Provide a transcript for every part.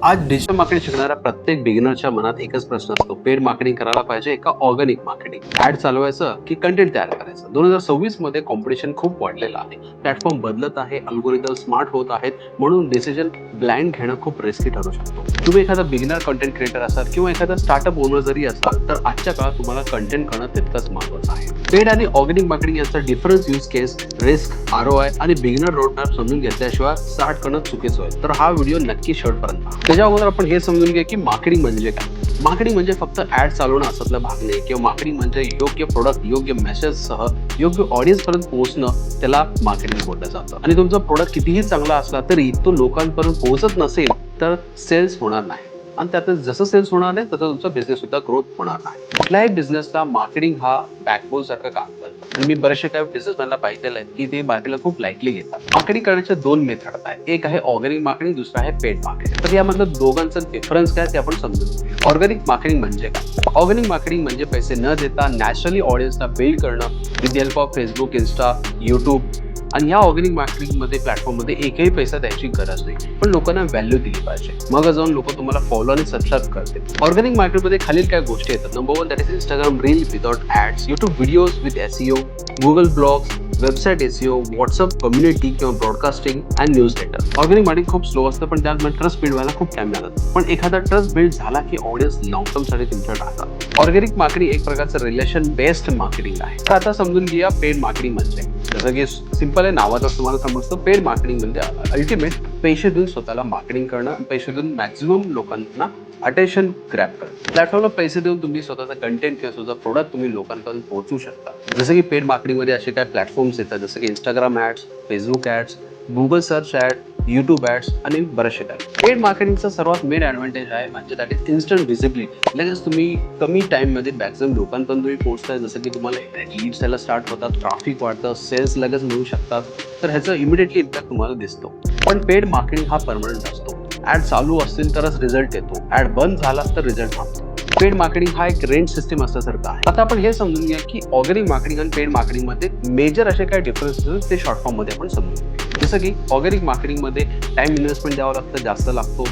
आज digital marketing शिकणाऱ्या प्रत्येक बिगिनरच्या मनात एकच प्रश्न असतो, पेड मार्केटिंग करायला पाहिजे का ऑर्गॅनिक मार्केटिंग? ऍड चालवायचं की कंटेंट तयार करायचं? 2026 मध्ये कॉम्पिटिशन खूप वाढलेलं आहे. प्लॅटफॉर्म बदलत आहे, अल्गोरिदम स्मार्ट होत आहेत, म्हणून डिसिजन ब्लाइंड घेणं खूप रिस्की ठरू शकतो. तुम्ही एखादा बिगिनर कंटेंट क्रिएटर असाल किंवा एखादा स्टार्टअप ओनर जरी असाल, तर आजच्या काळात तुम्हाला कंटेंट करणं तितकंच महत्त्वाचं आहे. पेड आणि ऑर्गॅनिक मार्केटिंग यांचा डिफरन्स, यूज केस, रिस्क, आरओआय आणि बिगिनर रोडमॅप समजून घेतल्याशिवाय स्टार्ट करणं चुकीचं होईल. तर हा व्हिडिओ नक्की शेवटपर्यंत पहा. त्याच्या अगोदर आपण हे समजून घ्या की मार्केटिंग म्हणजे काय. मार्केटिंग म्हणजे फक्त ऍड चालवणं असातला भाग नाही, किंवा मार्केटिंग म्हणजे योग्य प्रोडक्ट योग्य मेसेजसह योग्य ऑडियन्स पर्यंत पोहोचणं, त्याला मार्केटिंग बोललं जातं. आणि तुमचा प्रोडक्ट कितीही चांगला असला तरी तो लोकांपर्यंत पोहोचत नसेल तर सेल्स होणार नाही. आणि त्यातच जसं सेल्स होणार नाही तसं तुमचा बिझनेस सुद्धा ग्रोथ होणार नाही. कुठल्याही बिझनेसला मार्केटिंग हा बॅकबोन सारखं काम करतं. आणि मी बरेचसे काही बिझनेसमॅनला पाहिलेलं आहे की ते मार्केटिंगला खूप लाईटली घेतात. मार्केटिंग करण्याच्या दोन मेथड आहेत. एक आहे ऑर्गॅनिक मार्केटिंग, दुसरं आहे पेड मार्केटिंग. तर यामधलं दोघांचा डिफरन्स काय ते आपण समजून घेऊया. ऑर्गॅनिक मार्केटिंग म्हणजे काय? ऑर्गॅनिक मार्केटिंग म्हणजे पैसे न देता नॅचरली ऑडियन्सला बिल्ड करणं with help of Facebook, Insta, YouTube. आणि या ऑर्गॅनिक मार्केटिंगमध्ये प्लॅटफॉर्ममध्ये एकही पैसा द्यायची गरज नाही, पण लोकांना व्हॅल्यू दिली पाहिजे. मग जाऊन लोक तुम्हाला फॉलो आणि सबस्क्राईब करतील. ऑर्गॅनिक मार्केटमध्ये खालील काय गोष्टी येतात. Number 1 that is Instagram reel without ads, YouTube videos with SEO, Google blogs, website SEO, WhatsApp community किंवा broadcasting and newsletter. Organic marketing खूप स्लो असतं, पण त्यात ट्रस्ट बिल्ड व्हायला खूप टाइम लागतो. पण एखादा ट्रस्ट बिल्ड झाला की ऑडियन्स लॉंग टर्म साठी तुमच्याकडे राहतात. ऑर्गॅनिक मार्केटिंग एक प्रकारचं रिलेशन बेस्ड मार्केटिंग आहे. तर आता समजून घ्या पेड मार्केटिंग म्हणजे. जसं की सिंपल आहे, नावातच तुम्हाला समजतं. पेड मार्केटिंग म्हणजे अल्टिमेट पैसे देऊन स्वतःला मार्केटिंग करणं, पैसे देऊन मॅक्झिमम लोकांना अटेन्शन ग्रॅब करणं. प्लॅटफॉर्मला पैसे देऊन तुम्ही स्वतःचा कंटेंट किंवा स्वतःचा प्रोडक्ट तुम्ही लोकांपर्यंत पोहोचू शकता. जसं की पेड मार्केटिंगमध्ये असे काय प्लॅटफॉर्म्स येतात, जसं की Instagram ads, Facebook ads, Google search ad, YouTube ads आणि बरेचसे काय. पेड मार्केटिंगचा सर्वात मेन ॲडव्हान्टेज आहे म्हणजे दॅट इज इन्स्टंट व्हिजिबिलिटी. लगेच तुम्ही कमी टाइममध्ये मॅक्झिमम लोकांपर्यंत तुम्ही पोहोचताय. जसं की तुम्हाला लीड्स यायला स्टार्ट होतात, ट्रॅफिक वाढतं, सेल्स लगेच मिळू शकतात. तर ह्याचा इमिडिएटली इम्पॅक्ट तुम्हाला दिसतो. पण पेड मार्केटिंग हा परमनंट असतो. ऍड चालू असतील तरच रिझल्ट येतो, ऍड बंद झाला तर रिझल्ट थांबतो. पेड मार्केटिंग हा एक रेंट सिस्टम असल्यासारखं आहे. आता आपण हे समजून घ्या की ऑर्गॅनिक मार्केटिंग आणि पेड मार्केटिंग मध्ये मेजर असे काय डिफरन्स ते शॉर्ट फॉर्म मध्ये आपण समजून घेऊ. जसं की ऑर्गॅनिक मार्केटिंग मध्ये टाइम इन्व्हेस्टमेंट द्यावं लागतं, जास्त लागतो.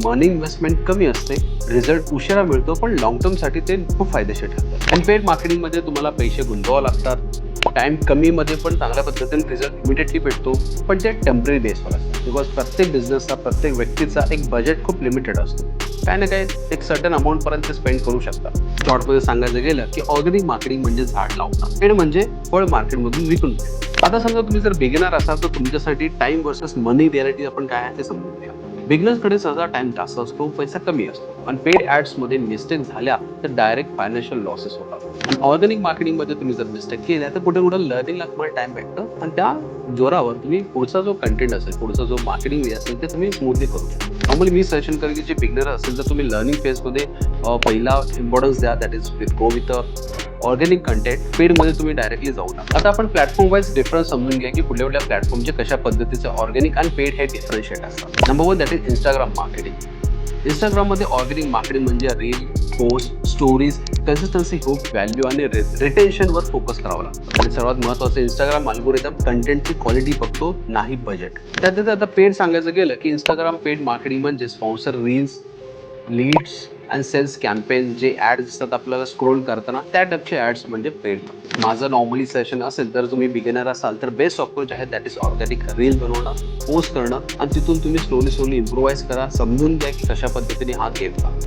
मनी इन्व्हेस्टमेंट कमी असते, रिझल्ट उशिरा मिळतो, पण लॉंग टर्म साठी ते खूप फायदेशीर ठरतं. आणि पेड मार्केटिंग मध्ये तुम्हाला पैसे गुंतवावे लागतात. टाइम कमी मध्ये पण चांगल्या पद्धतीने रिझल्ट इमिडिएटली भेटतो, पण ते टेम्पररी बेसवर असतं. बिकॉज प्रत्येक बिझनेसचा, प्रत्येक व्यक्तीचा एक बजेट खूप लिमिटेड असतो. काय ना काय एक सर्टन अमाऊंट पर्यंत स्पेंड करू शकता. शॉर्टमध्ये सांगायचं गेलं की ऑर्गॅनिक मार्केटिंग म्हणजे झाड लावणं, पेड म्हणजे फळ मार्केटमधून विकून. आता समजा तुम्ही जर बिगिनर असाल तर तुमच्यासाठी टाइम वर्सेस मनी रियालिटी आपण काय आहे ते समजून घ्या. बिगिनर्सकडे सहसा टाइम जास्त असतो, पैसा कमी असतो. पण पेड ऍड्स मध्ये मिस्टेक झाल्या तर डायरेक्ट फायनान्शियल लॉसेस होतात. आणि ऑर्गॅनिक मार्केटिंग मध्ये तुम्ही जर मिस्टेक केल्या तर कुठे कुठे लर्निंगला तुम्हाला टाइम भेटतं, आणि त्या जोरावर तुम्ही पुढचा जो कंटेंट असेल, पुढचा जो मार्केटिंग वे असेल ते तुम्ही स्मूथली करू शकता. नॉर्मली मी सजेशन करेन की जे बिगिनर असेल तर तुम्ही लर्निंग फेजमध्ये पहिला इम्पॉर्टन्स द्या, that is go with organic content. पेडमध्ये तुम्ही डायरेक्टली जाऊ नका. आता आपण प्लॅटफॉर्म वाईज डिफरन्स समजून घ्या की कुठल्या कुठल्या प्लॅटफॉर्मचे कशा पद्धतीचे ऑर्गॅनिक आणि पेड हे डिफरन्शिएट असतात. Number 1 that is Instagram marketing. इंस्टाग्राममध्ये ऑर्गॅनिक मार्केटिंग म्हणजे reel, post, stories, consistency, hook, value आणि रिटेन्शनवर फोकस करावं लागतं. आणि सर्वात महत्त्वाचं, इंस्टाग्राम अल्गोरिदम कंटेंटची क्वालिटी बघतो, नाही बजेट. त्यात आता पेड सांगायचं गेलं की इंस्टाग्राम पेड मार्केटिंग म्हणजे स्पॉन्सर रील्स, लीड्स आणि सेल्स कॅम्पेन, जे ऍड दिसतात आपल्याला स्क्रोल करताना, त्या टाईपचे ऍड्स म्हणजे पेड. माझं नॉर्मली सेशन असेल तर तुम्ही बिगिनर असाल तर बेस्ट अप्रोच आहे दॅट इज ऑर्गॅनिक रील बनवणं, पोस्ट करणं, आणि तिथून तुम्ही स्लोली इम्प्रोवाइज करा. समजून घ्या की कशा पद्धतीने हा गेम का.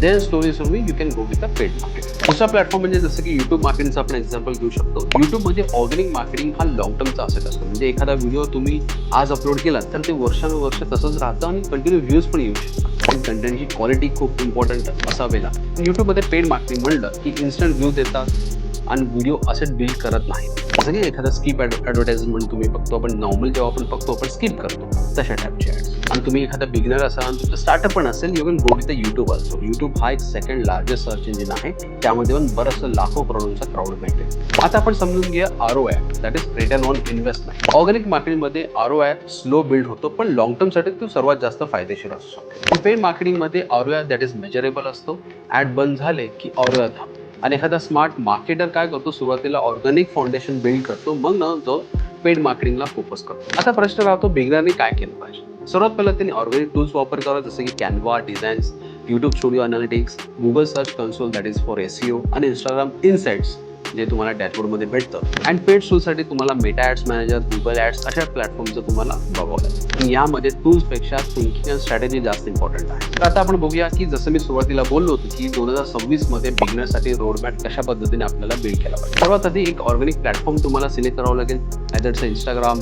Then slowly you can go with a paid market. दुसरा प्लॅटफॉर्म म्हणजे जसं की युट्यूब मार्केटिंगचा आपण एक्झाम्पल घेऊ शकतो. युट्यूबमध्ये ऑर्गॅनिक मार्केटिंग हा लॉंग टर्मचा असेट असतो. म्हणजे एखादा व्हिडिओ तुम्ही आज अपलोड केला तर ते वर्षानुवर्ष तसंच राहतं आणि कंटिन्यू व्ह्यूज पण येऊ शकतात. पण कंटेंटची क्वालिटी खूप इम्पॉर्टंट असावेला. युट्यूबमध्ये पेड मार्केटिंग म्हणलं की इन्स्टंट व्ह्यू देतात आणि व्हिडिओ असेट बिल्ड करत नाही. जसं की एखादा स्किप ॲडव्हर्टाइजमेंट तुम्ही बघतो, आपण नॉर्मल जेव्हा आपण बघतो आपण स्किप करतो, तशा टाईपचे ॲड्स. आणि तुम्ही एखादा बिगिनर असाल आणि तुमचं स्टार्टअप पण असेल, you can go with YouTube also. YouTube हा एक सेकंड लार्जेस्ट सर्च इंजिन आहे, त्यामध्ये पण बरंचसं लाखो करोडचा क्राऊड भेटेल. आता आपण समजून घ्या ROI, that is return on investment. Organic मार्केटिंगमध्ये आरओआय स्लो बिल्ड होतो, पण लॉंग टर्मसाठी तो सर्वात जास्त फायदेशीर असतो. पेड मार्केटिंगमध्ये आरओआय दॅट इज मेजरेबल असतो. ऍड बंद झाले की आरओआय थांबतो. आणि एखादा स्मार्ट मार्केटर काय करतो, सुरुवातीला ऑर्गॅनिक फाउंडेशन बिल्ड करतो, मग न तो पेड मार्केटिंगला फोकस करतो. आता प्रश्न राहतो, बिगिनरने काय केलं पाहिजे. सर्वात पहिला त्यांनी ऑर्गॅनिक टूल्स वापर करा, जसं की Canva, designs, YouTube studio analytics, Google search console that is for SEO आणि इंस्टाग्राम इनसाइट्स जे तुम्हाला डॅशबोर्डमध्ये भेटतं. अँड पेड टूल्ससाठी तुम्हाला Meta ads manager, Google ads अशा प्लॅटफॉर्मचं तुम्हाला बघावं लागेल. यामध्ये टूल्सपेक्षा थिंकिंग अँड स्ट्रॅटेजी जास्त इम्पॉर्टंट आहे. तर आता आपण बघूया की जसं मी सुरुवातीला बोललो होतो की 2026 मध्ये बिगिनर्ससाठी रोडमॅप कशा पद्धतीने आपल्याला बिल्ड केला पाहिजे. सर्वात आधी एक ऑर्गॅनिक प्लॅटफॉर्म तुम्हाला सिलेक्ट करावं लागेल, आयदर इंस्टाग्राम,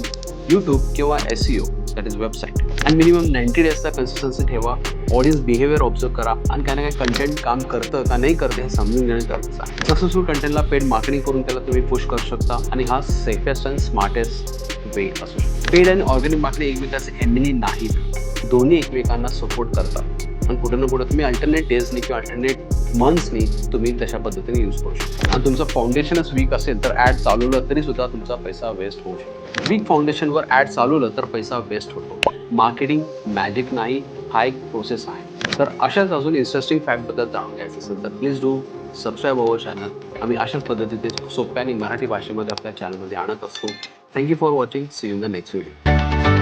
YouTube किंवा SEO दॅट इज वेबसाईट. आणि मिनिमम 90 डेजचा कन्सिस्टन्सी ठेवा. ऑडियन्स बिहेवियर ऑब्झर्व करा आणि काय ना काय कंटेंट काम करतं का नाही करतं हे समजून घेणं गरजेचं आहे. सक्सेसफुल कंटेंटला पेड मार्केटिंग करून त्याला तुम्ही पुश करू शकता आणि हा सेफेस्ट अँड स्मार्टेस्ट वे असू शकतो. पेड आणि ऑर्गॅनिक मार्केटिंग एकमेकांचे एनिमी नाहीत, दोन्ही एकमेकांना सपोर्ट करतात आणि कुठे ना कुठे तुम्ही अल्टरनेट डेजनी किंवा अल्टरनेट मंथ्सनी तुम्ही तशा पद्धतीने यूज करू शकता. आणि तुमचं फाउंडेशनच वीक असेल तर ॲड चालवलं तरी सुद्धा तुमचा पैसा वेस्ट होऊ शकतो. वीक फाउंडेशनवर ॲड चालवलं तर पैसा वेस्ट होतो. मार्केटिंग मॅजिक नाही, हा एक प्रोसेस आहे. तर अशाच अजून इंटरेस्टिंग फॅक्टबद्दल जाणून घ्यायचं असेल तर please do subscribe our channel. आम्ही अशाच पद्धतीने सोप्या आणि मराठी भाषेमध्ये आपल्या चॅनलमध्ये आणत असतो. Thank you for watching. See you in the next video.